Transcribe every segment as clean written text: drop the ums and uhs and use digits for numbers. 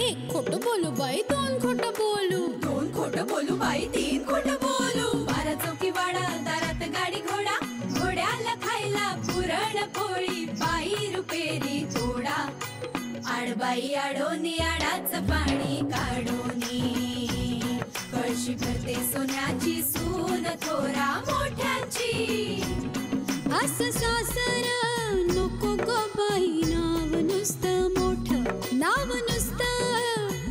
एक खोटं बोलू बाई, दोन खोटं बोलू, दोन खोटं बोलू बाई, तीन खोटं बोलू. 12 चौकी वाडा, दारात गाडी घोडा, घोड्याला खायला पुरण पोळी, बाई रुपेरी थोडा. आडबाई आडोनी आडाच पाणी काढोनी, कळशी भरते सोन्याची सून थोरा मोठ्याची. असं सासर नको ग बाई, नाव नुसतं मोठं, नाव नुसतं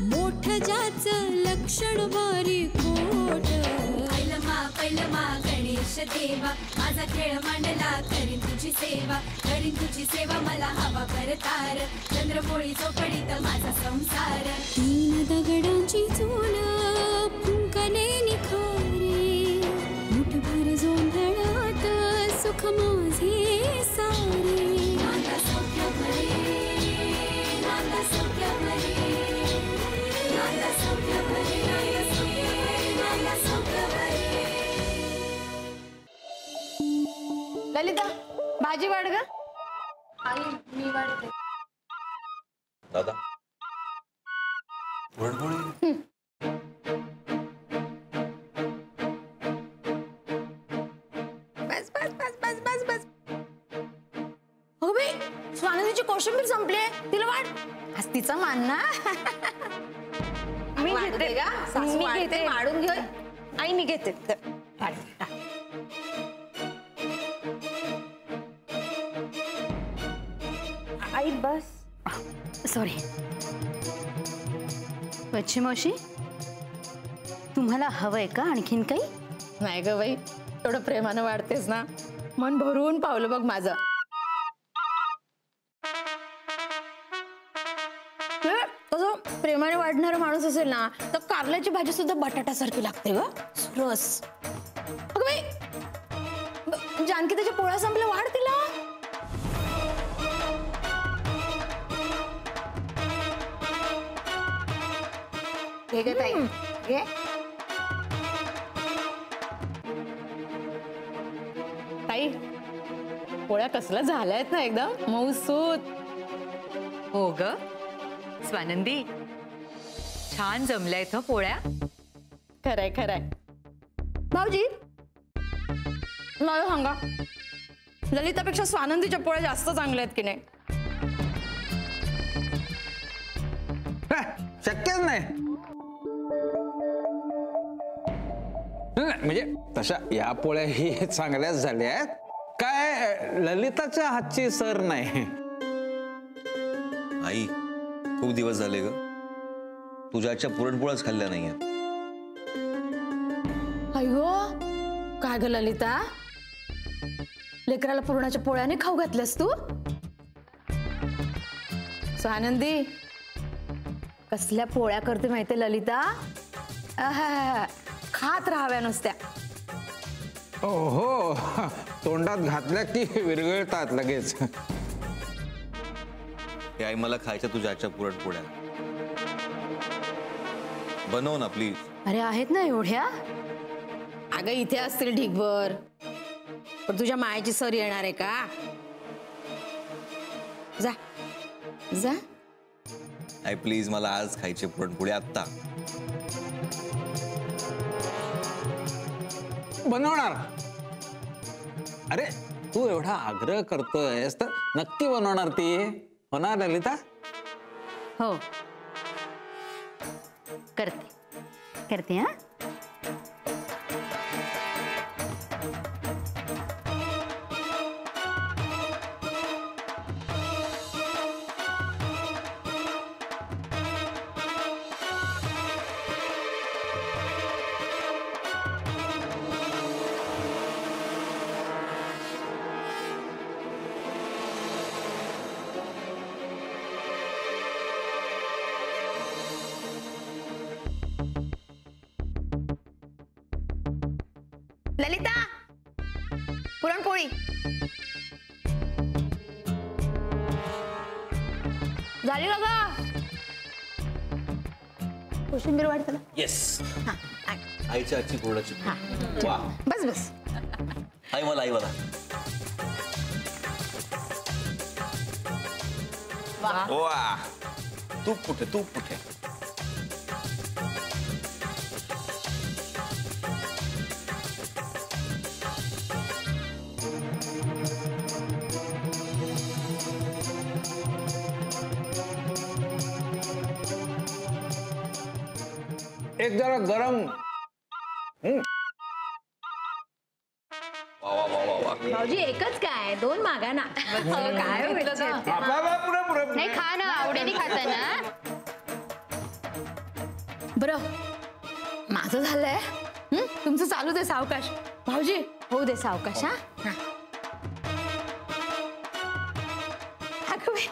मोठं, ज्याचं लक्षण बारी खोट. पैलमा गणेश देवा, माझा खेळ मांडला, करीन तुझी सेवा, करीन तुझी सेवा, मला हवा करतार, चंद्रपोळी चौकडीत माझा संसार. 3 दगडांची चूल फुंकले निखारे, मुठभर जोंधळात सुख माझे सारे. नांदा सौख्य भरे, नांदा सौख्य भरे, नांदा सौख्य भरे, नांदा सौख्य भरे. ललिता, भाजी वाढ ग. आई मी वाढते. दादा पुरणपोळी. बस बस बस बस बस बस. हो बाई, स्वानंदीची कोशिंबीर संपली, तिला वाढ. आज तिचा मान ना. मी घेते का, मी घेते, वाढून घेऊ. आई मी घेते. आई बस. सॉरी. वच्छी मावशी, तुम्हाला हवंय का आणखीन काही? नाही ग बाई, एवढं प्रेमानं वाढतेस ना, मन भरून पावलं बघ माझं. असं प्रेमाने वाढणारा माणूस असेल ना, तर कारल्याची भाजी सुद्धा बटाट्यासारखी लागते ग. रस. अगं बाई, जानकी त्याच्या पोळ्या संपल्या, वाढ तिला. घे ग ताई, घे. ताई, पोळ्या कसल्या झाल्यात ना, एकदम मऊसूत. हो ग स्वानंदी, छान जमल्यात पोळ्या. खरंय खरंय. भाऊजी, मला सांगा, ललितापेक्षा स्वानंदीच्या पोळ्या जास्त चांगल्या आहेत की नाही? शक्यच नाही. म्हणजे तशा या पोळ्याही चांगल्याच झाल्या आहेत, काय ललिताच्या हातची सर नाही. आई, खूप दिवस झाले ग, तुझ्याच्या पुरणपोळ्याच खाल्ल्या नाहीये. अयो, काय ग ललिता, लेकराला पुरणाच्या पोळ्याने खाऊ घातल्यास तू? स्वानंदी, कसल्या पोळ्या करते माहितीये ललिता, खात राहाव्या नुसत्या. हो, तोंडात घातल्या की विरघळतात लगेच. हे आई, मला खायच्या तुझ्याच्या पुरणपोळ्या. बनव ना प्लीज. अरे आहेत ना एवढ्या. अगं इथे असतील ढिगभर, पण तुझ्या मायाची सर येणार आहे का? जा जा. आई प्लीज, मला आज खायची पुरणपोळी आत्ता. बनवणार. अरे तू एवढा आग्रह करतोयस तर नक्की बनवणार ती. होणार ललिता? हो, करते करते. हा, ललिता, पुरणपोळी झाली का ग? कोशिंबीर वाढ त्याला. येस. आईच्या आजची पुरणाची. वा, बस बस. आई मला, आई मला. वा, तूप कुठे एक जरा गरम भाऊजी एकच काय 2 मागा ना. काय होईल का? नाही खा ना, आवडीने खाता ना. बरं माझं झालंय, तुमचं चालू दे सावकाश. भाऊजी होऊ दे सावकाश. हा अगं बाई.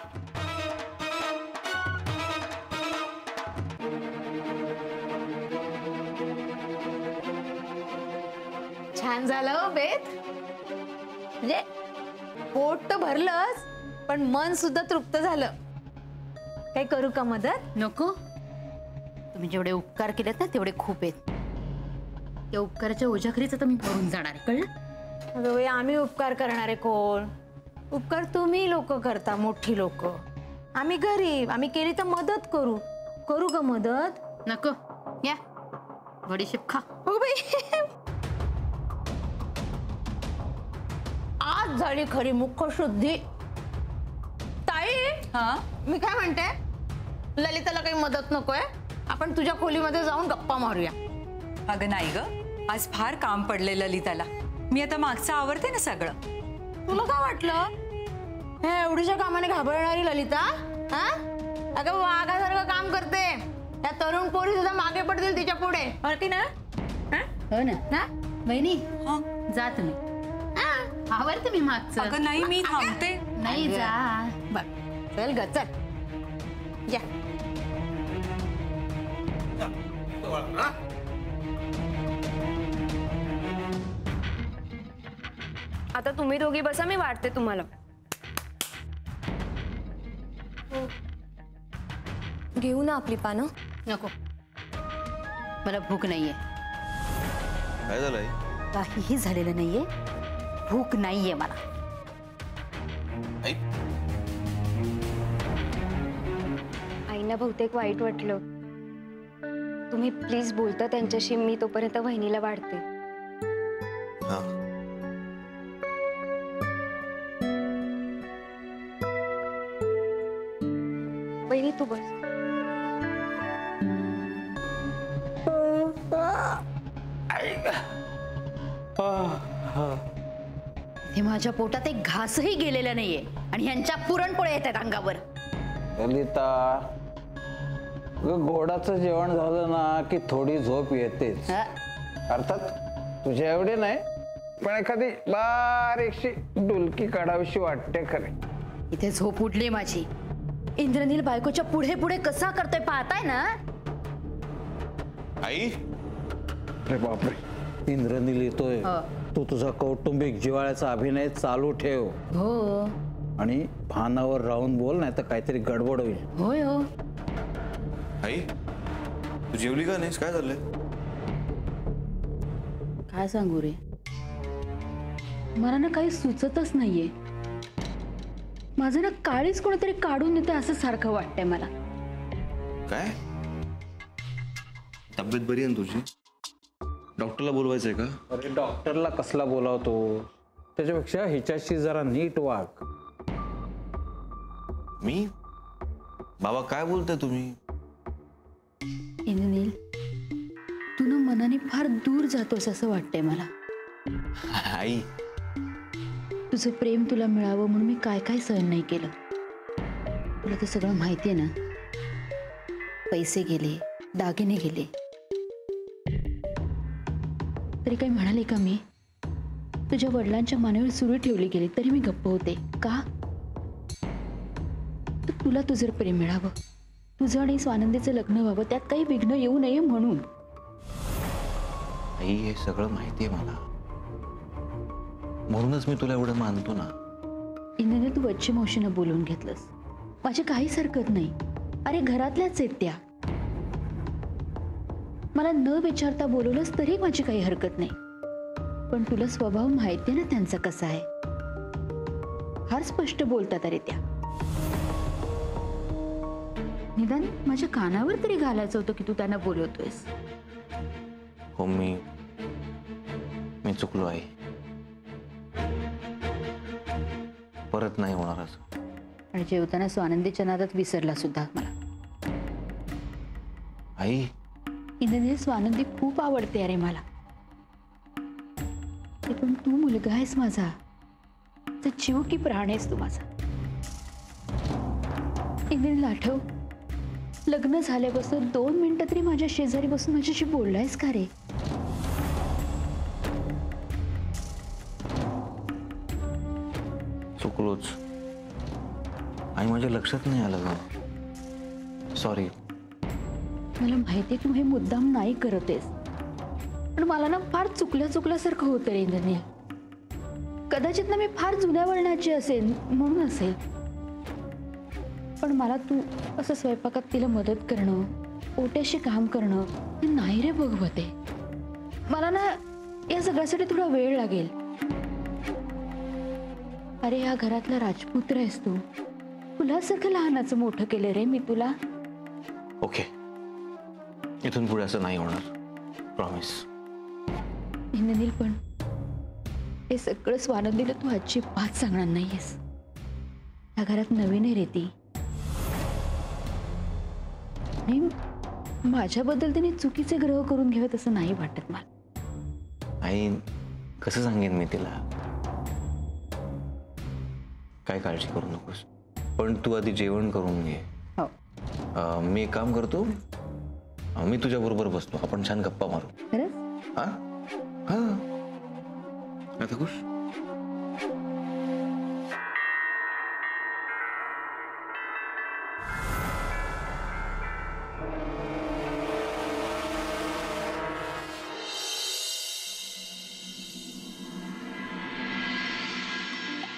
छान झालं हो बेत. म्हणजे पोट तर भरलंच, पण मन सुद्धा तृप्त झालं. काही करू का मदत? नको, तुम्ही जेवढे उपकार केलेत ना तेवढे खूप आहेत. त्या उपकाराच्या ओझ्याखालीच आता मी पडून जाणार आहे, कळलं? अगं बाई, आम्ही उपकार करणारे कोण? उपकार तुम्ही लोक करता, मोठी लोक. आम्ही गरीब, आम्ही केली तर मदत करू. करू का मदत? नको, या बडीशेप खा. हो बाई, आज झाली खरी मुख शुद्धी. ताई, हा मी काय म्हणते, ललिताला काही मदत नकोय? आपण तुझ्या खोलीमध्ये जाऊन गप्पा मारूया. अगं नाही ग, आज फार काम पडलंय ललिताला. मी आता मागचं आवरते ना सगळं. तुला काय वाटलं हे एवढीशा कामाने घाबरणारी ललिता? हा अगं वाघासारखं काम करते. त्या तरुण पोरी सुद्धा मागे पडतील तिच्या पुढे, की ना? हो ना. हा? बहिणी हा जा तुम्ही. आवडते मी मागचं. अगं नाही, मी थांबते. नाही जा. बर चल ग, चल या. आता तुम्ही दोघी बसा, मी वाटते तुम्हाला. घेऊ ना आपली पानं? नको, मला भूक नाहीये. काय झालंय? काहीही झालेलं नाहीये, भूक नाहीये मला. आई, आईना बहुतेक वाईट वाटलं. तुम्ही प्लीज बोलता त्यांच्याशी, मी तोपर्यंत वहिनीला वाढते. हा वहिनी तू बस. हे माझ्या पोटात एक घासही गेलेला नाहीये आणि ह्यांच्या पुरणपोळ्या येतात अंगावर. ललिता, गोडाचं जेवण झालं ना की थोडी झोप येतेच. हा? अर्थात तुझ्या एवढी नाही, पण एखादी बारीकशी डुलकी काढावीशी वाटते खरे. इथे झोप उडली माझी. इंद्रनील बायकोच्या पुढे पुढे कसा करतोय पाहताय ना? आई, अरे बापरे, इंद्रनील येतोय. हो. तू तुझा कौटुंबिक जिव्हाळ्याचा अभिनय चालू ठेव. हो आणि भानावर राहून बोल, नाही तर काहीतरी गडबड होईल. होय हो. आई तू जेवली का नाहीस? काय झालंय? काय सांगू रे, मला ना काही सुचतच नाहीये. माझं ना काळीच कोणीतरी काढून देते असं सारखं वाटतंय मला. काय तब्येत बरी आहे ना तुझी? डॉक्टरला बोलवायचंय का? अरे डॉक्टरला कसला बोलावतो, त्याच्यापेक्षा हिच्याशी जरा नीट वाग. मी? बाबा काय बोलताय तुम्ही? इंद्रनील, तू ना मनाने फार दूर जातोस असं वाटतंय मला. आई, तुझं प्रेम तुला मिळावं म्हणून मी काय काय सहन नाही केलं. तुला ते सगळं माहितीये ना. पैसे गेले, दागिने गेले, तरी काही म्हणाले का मी? तुझ्या वडिलांच्या मानेवर सुरू ठेवली गेली तरी मी गप्प होते का? तर तुला तुझं प्रेम मिळावं, तुझं आणि स्वानंदीचं लग्न व्हावं, त्यात काही विघ्न येऊ नये म्हणून. आई हे सगळं माहितीये मला, म्हणूनच मी तुला एवढं मानतो ना. इंद्रने तू वच्ची मावशीनं बोलवून घेतलंस, माझी काहीच हरकत नाही. अरे घरातल्याच आहेत त्या. मला न विचारता बोलवलंस तरी माझी काही हरकत नाही. पण तुला स्वभाव माहितीये ना त्यांचा कसा आहे. फार स्पष्ट बोलतात अरे त्या. निदान माझ्या कानावर तरी घालायचं होतं की तू त्यांना बोलवतोयस. हो मी चुकलो आई. परत नाही होणार असं. आणि जेवताना स्वानंदीच्या नादात विसरला सुद्धा मला. आई इंद्रनील, स्वानंदी खूप आवडते अरे मला. ते पण तू मुलगा आहेस माझा, तर जीव की प्राण आहेस तू माझा. इंद्रनील, आठव, लग्न झाल्यापासून 2 मिनिटं तरी माझ्या शेजारी बसून माझ्याशी बोललायस का रे? चुकलोच आई, माझ्या लक्षात नाही आलं ग. सॉरी. मला माहिती आहे तू हे मुद्दाम नाही करत आहेस, पण मला ना फार चुकल्यासारखं होतं रे इंद्रनील. कदाचित ना मी फार जुन्या वळणाची असेल म्हणून असेल, पण मला तू असं स्वयंपाकात तिला मदत करणं, ओट्याशी काम करणं हे नाही रे बघवते. मला ना या सगळ्यासाठी थोडा वेळ लागेल. अरे या घरातला राजपुत्र आहेस तू, फुलासारखं लहानाचं मोठं केलं रे मी तुला. ओके, इथून पुढे असं नाही होणार, प्रॉमिस. इंद्रनील, पण हे सगळं स्वानंदीला तू अजिबात सांगणार नाहीयेस. या घरात नवीन आहे रे ती, आणि माझ्याबद्दल तिने चुकीचे ग्रह करून घ्यावेत असं नाही वाटत मला. आई कसं सांगेन मी तिला. काय काळजी करू नकोस, पण तू आधी जेवण करून घे. हो. मी एक काम करतो, मी तुझ्या बरोबर बसतो, आपण छान गप्पा मारू. खरंच? हा हा, आता खुश.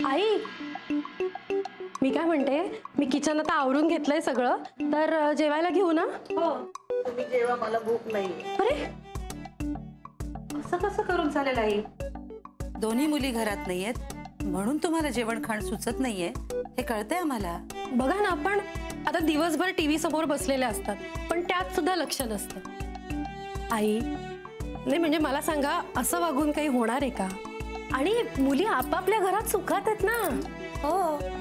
आई, मी काय म्हणते, मी किचन आता आवरून घेतलंय सगळं, तर जेवायला घेऊ ना? हो, तुम्ही जेव्हा मला भूक नाही. अरे असं कसं करून चालेल आई? दोन्ही मुली घरात नाहीयेत म्हणून तुम्हाला जेवण खाण सुचत नाहीये हे कळतंय आम्हाला. बघा ना, आपण आता दिवसभर टीव्ही समोर बसलेले असतात, पण त्यात सुद्धा लक्ष नसतं. आई, नाही म्हणजे मला सांगा, असं वागून काही होणार आहे का? आणि मुली आपापल्या घरात सुखात आहेत ना.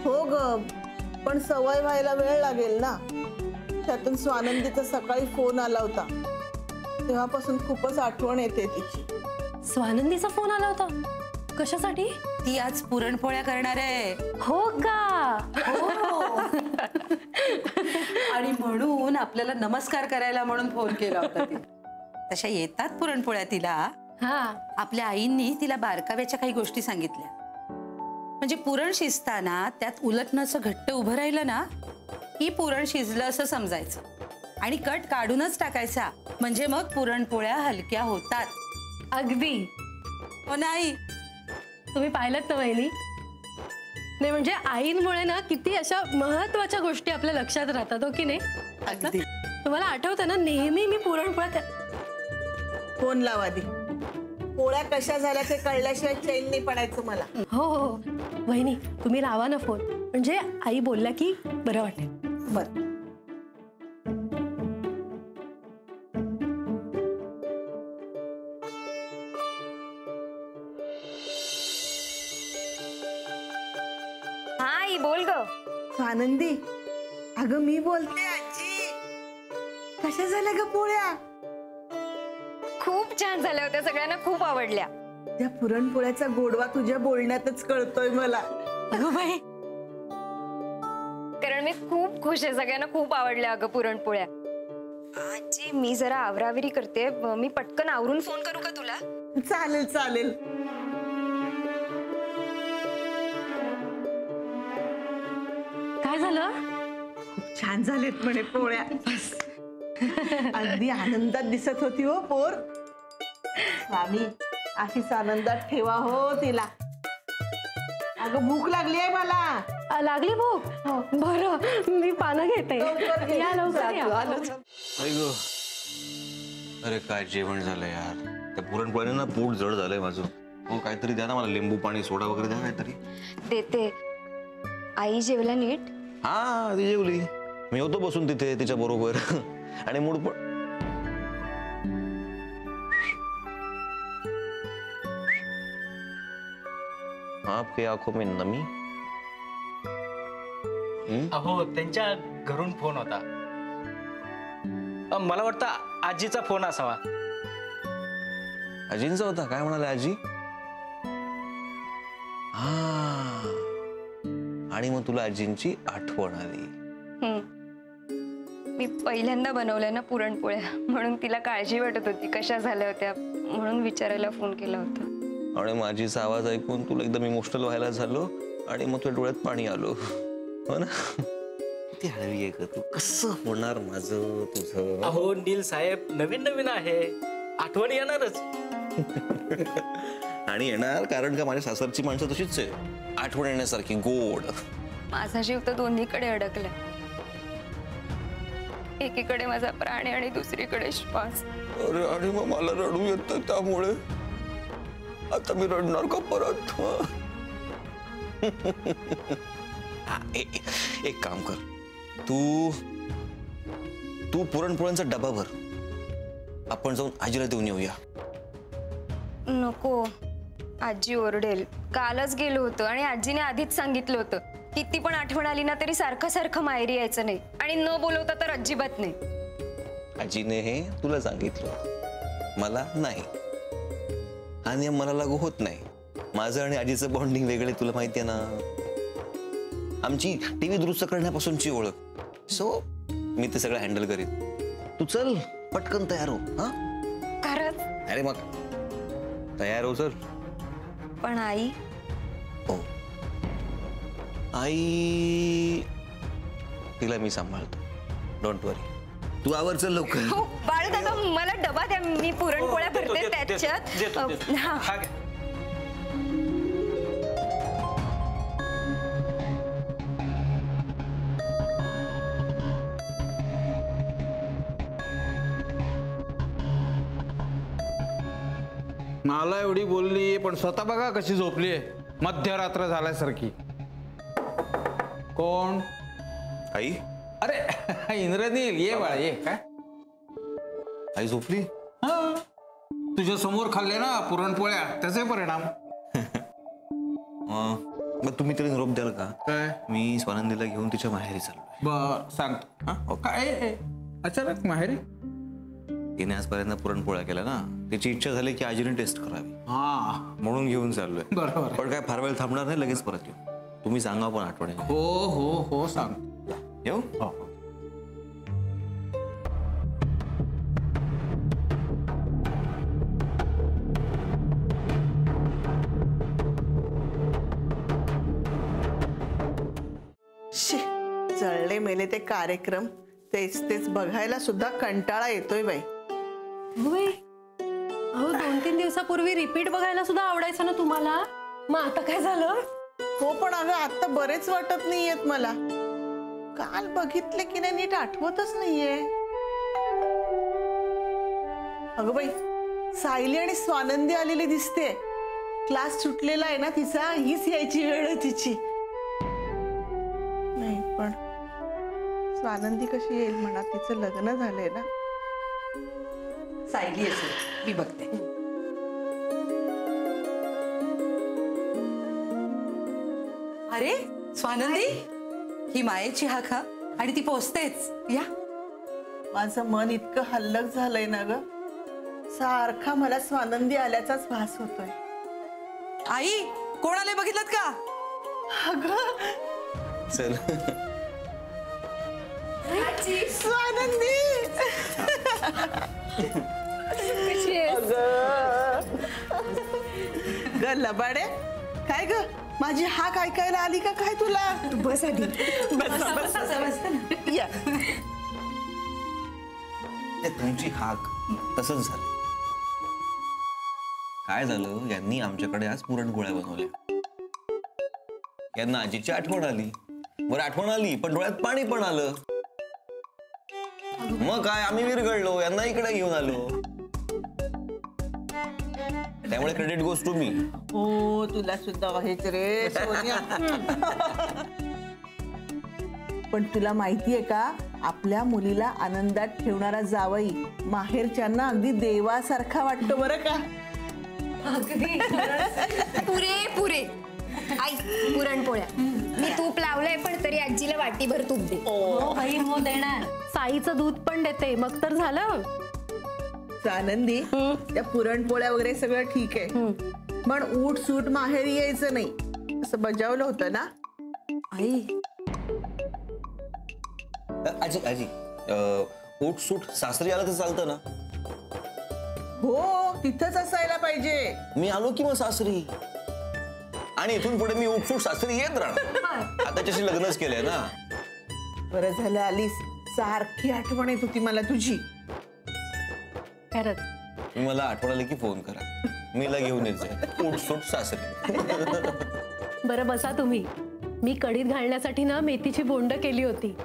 हो ग, पण सवय व्हायला वेळ लागेल ना. त्यातून स्वानंदीचा सकाळी फोन आला होता, तेव्हापासून खूपच आठवण येते तिची. स्वानंदीचा फोन आला होता? कशासाठी? ती आज पुरणपोळ्या करणार आहे. हो का? हो. आणि म्हणून आपल्याला नमस्कार करायला म्हणून फोन केला होता. तशा येतात पुरणपोळ्या तिला. हा, आपल्या आईंनी तिला बारकाव्याच्या काही गोष्टी सांगितल्या. म्हणजे पुरण शिजताना त्यात उलटणं असं घट्ट उभं राहिलं ना की पुरण शिजलं असं समजायचं, आणि कट काढूनच टाकायचा, म्हणजे मग पुरणपोळ्या हलक्या होतात. अगदी. हो नाही, तुम्ही पाहिलत ना वहिनी? नाही म्हणजे आईंमुळे ना किती अशा महत्वाच्या गोष्टी आपल्या लक्षात राहतात, हो की नाही? अगदी. तुम्हाला आठवतं ना, नेहमी मी पुरणपोळ्या. फोन लावा दी, पोळ्या कशा झाल्या ते कळल्याशिवाय चैन नाही पडायचं मला. हो हो वहिनी, तुम्ही लावा ना फोन, म्हणजे आई बोलल्या की बरं वाटेल. बर. हा आई, बोल ग. स्वानंदी, अगं मी बोलते. आजी, कशा झाल्या ग पोळ्या? खूप छान झाल्या होत्या, सगळ्यांना खूप आवडल्या. त्या पुरणपोळ्याचा गोडवा तुझ्या बोलण्यातच कळतोय मला. अगं बाई, कारण मी खूप खुश आहे, सगळ्यांना खूप आवडल्या अगं पुरणपोळ्या. आजी, मी जरा आवरावरी करते, मी पटकन आवरून फोन करू का तुला? चालेल चालेल. काय झालं? खूप छान झालेत म्हणे पोळ्या. अगदी आनंदात दिसत होती हो पोर. स्वामी अशीच आनंदात ठेवा हो तिला. अगं भूक लागली आहे मला. लागली भूक? बरं, मी पानं घेते. या लवकर या. अरे काय जेवण झालं यार. त्या पुरणपोळ्याने ना पोट जड झालंय माझं. हो काहीतरी द्या ना मला, लिंबू पाणी सोडा वगैरे द्या काहीतरी. देते. आई जेवला नीट? हा ती जेवली. मी होतो बसून तिथे तिच्या बरोबर आणि मूड पण आपके आंखों में नमी. अहो त्यांच्या घरून फोन होता. मला वाटतं आजीचा फोन असावा. आजींचा होता? काय म्हणाले आजी? हा, आणि मग तुला आजींची आठवण आली. मी पहिल्यांदा बनवल्या ना पुरणपोळ्या, म्हणून तिला काळजी वाटत होती कशा झाल्या होत्या, म्हणून विचारायला फोन केला होता. आणि माझीचा आवाज ऐकून तुला एकदम इमोशनल व्हायला झालो आणि मग तुझ्या डोळ्यात पाणी आलो. हो ना? ती हळवी आहे का तू? कसं होणार माझं तुझं? अहो नील साहेब, नवीन नवीन आहे, आठवण येणारच. आणि येणार, कारण का माझ्या सासरची माणसं तशीच आहे, आठवण येण्यासारखी गोड. माझा जीव तर दोन्हीकडे अडकलाय. एकीकडे माझा प्राण आणि दुसरीकडे श्वास. अरे, आणि मग मला रडू येतं, त्यामुळे आता मी रडणार का परत? एक काम कर, तू पुरणपोळ्यांचा डबा भर, आपण जाऊन आजीला देऊन येऊया. नको, आजी ओरडेल. कालच गेलो होतो आणि आजीने आधीच सांगितलं होतं, किती पण आठवण आली ना तरी सारखं सारखं माहेरी यायचं नाही, आणि न बोलवता तर अजिबात नाही. आजीने हे तुला सांगितलं, मला नाही. हा नियम मला लागू होत नाही. माझं आणि आजीचं बॉन्डिंग वेगळे, तुला माहिती आहे ना. आमची टीव्ही दुरुस्त करण्यापासूनची ओळख. सो मी ते सगळं हँडल करीन. तू चल पटकन तयार हो. हा, खरंच? अरे मग तयार हो सर. पण आई? हो, आई तिला मी सांभाळतो, डोंट वरी. तू आवर, चल लवकर. हो बाळ दादा, मला डबा द्या, मी पुरणपोळ्या भरते त्याच्यात. हा, मला एवढी बोलली, पण स्वतः बघा कशी झोपलीये, मध्यरात्र झाल्यासारखी. कोण? आई. अरे इंद्रनील, ये बाळा ये. काय आई झोपली? हा, तुझ्या समोर खाल्ले ना पुरणपोळ्या, त्याचे परिणाम. मग तुम्ही तरी निरोप द्याल का? काय? मी स्वानंदीला घेऊन तिच्या माहेरी चाललोय. बर, सांगतो. हा, काय अचानक माहेरी? तिने आजपर्यंत पुरणपोळ्या केल्या ना, तिची इच्छा झाली की आजीने टेस्ट करावी. हा, म्हणून घेऊन चाललोय. बरोबर. पण काय फार वेळ थांबणार नाही, लगेच परत येऊ. तुम्ही सांगा पण आठवणी. हो हो हो, सांग. येऊ? हो. जळले मेले ते कार्यक्रम, तेच तेच बघायला सुद्धा कंटाळा येतोय बाई. अहो 2-3 दिवसापूर्वी रिपीट बघायला सुद्धा आवडायचं ना तुम्हाला, मग आता काय झालं? हो, पण अगं आता बरेच वाटत नाहीयेत मला. काल बघितले की नाही नीट आठवतच नाहीये. अगं बाई, सायली आणि स्वानंदी आलेली दिसते. क्लास सुटलेला आहे ना तिचा, हीच यायची वेळ आहे तिची. नाही पण स्वानंदी कशी येईल म्हणा, तिचं लग्न झालंय ना. सायली असेल, मी बघते. अरे स्वानंदी, ही मायेची हाक हा, आणि ती पोचतेच. या. माझं मन इतकं हल्लक झालंय ना ग, सारखा मला स्वानंदी आल्याचाच भास होतोय. आई, कोण आले बघितलं का? अगं चल. स्वानंदी, ग लबाडे, काय ग माझी हाक ऐकायला आली का काय तुला? बस आधी. या. तुमची हाक तसंच झालं. काय झालं, यांनी आमच्याकडे आज पुरणपोळ्या बनवल्या. यांना आजीची आठवण आली. बरं आठवण आली, पण डोळ्यात पाणी पण आलं. मग काय, आम्ही विरघळलो, यांना इकडे घेऊन आलो. त्यामुळे क्रेडिट गोज टू मी. हो, तुला सुद्धा आहेच रे सोनिया. पण तुला माहितीये का, आपल्या मुलीला आनंदात ठेवणारा जावई माहेरच्यांना अगदी देवासारखा वाटतो बरं का. पुरे पुरे आई पुरणपोळ्या मी तूप लावलंय पण तरी आजीला वाटीभर तूप दे. हो देणार. साईचं दूध पण देते, मग तर झालं. आनंदी, त्या पुरणपोळ्या वगैरे सगळं ठीक आहे, पण उठ सूट माहेरी यायचं नाही असं बजावलं होतं ना. आई आजी आजी उठ सूट सासरी आलं तर चालतं ना. हो, तिथंच असायला पाहिजे. मी आलो की मग सासरी, आणि इथून पुढे मी उठ सूट सासरी येत राहणार. आता त्याच्याशी लग्नच केलंय ना. बरं झालं आलीस, सारखी आठवण येत होती मला तुझी. खरंच. मी मला आठवण आली की फोन करा, मीला घेऊन यायचंय उठ सूट सासरी. बरं बसा तुम्ही. मी कढीत घालण्यासाठी ना मेथीची बोंड केली होती.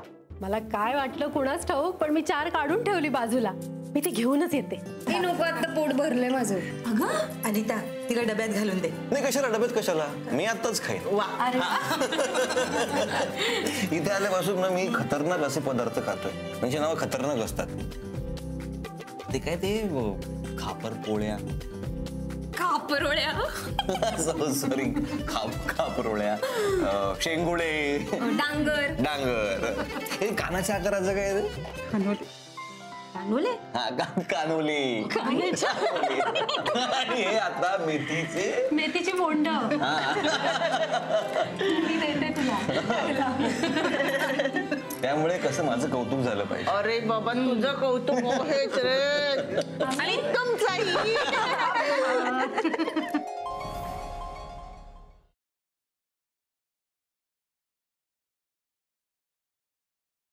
मला काय वाटलं कुणाच ठाऊक, पण मी 4 काढून ठेवली बाजूला. मी ती घेऊनच येते. हे नको, आता पोट भरलंय माझं. अगं अनिता, तिला डब्यात घालून दे. नाही कशाला डब्यात, कशाला, मी आताच खाईन. इथे आल्यापासून ना मी खतरनाक असे पदार्थ खातोय, म्हणजे नाव खतरनाक असतात. ते काय ते खापर पोळ्या, कापरोळ्या, सॉरी खापरोळ्या, शेंगुळे, डांगर, डांगर. हे कानाच्या आकाराचं काय रे? कानोले. हा कानोले. आणि हे आता मेथीची बोंड. त्यामुळे कसं माझं कौतुक झालं पाहिजे. अरे बाबा, तुझं कौतुक हेच रे. आणि तुमचाही.